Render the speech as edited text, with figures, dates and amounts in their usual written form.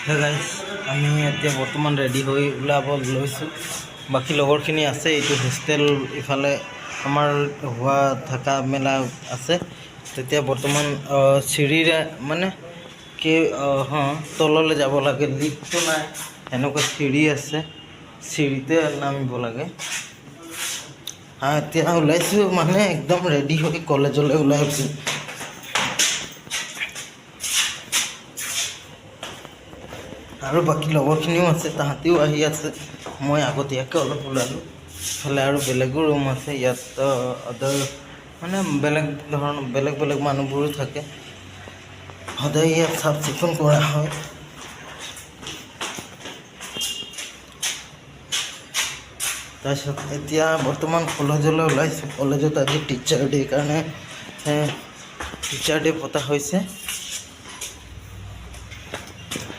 Hey guys আমি এতিয়া বৰ্তমান ৰেডি হৈ ওলাব লৈছোঁ। বাকী লগৰখিনি আছে, এইটো হোষ্টেল ইফালে আমাৰ হোৱা থকা মেলা আছে। তেতিয়া বৰ্তমান চিৰিৰে মানে কি তললৈ যাব লাগে, লিফ্টটো নাই, এনেকুৱা চিৰি আছে, চিৰিতে নামিব লাগে। এতিয়া ওলাইছোঁ মানে একদম ৰেডি হৈ কলেজলৈ ওলাইছোঁ। আৰু বাকী লগৰখিনিও আছে, তাহাঁতিও আহি আছে। মই আগতীয়াকৈ অলপ ওলালোঁ। ইফালে আৰু বেলেগো ৰুম আছে, ইয়াত আদাৰ মানে বেলেগ বেলেগ মানুহবোৰো থাকে। সদায় ইয়াত চাফ চিকুণ কৰা হয়। তাৰপিছত এতিয়া বৰ্তমান কলেজলৈ ওলাইছোঁ। কলেজত আজি টিচাৰ ডে কাৰণে টিচাৰ ডে পতা হৈছে।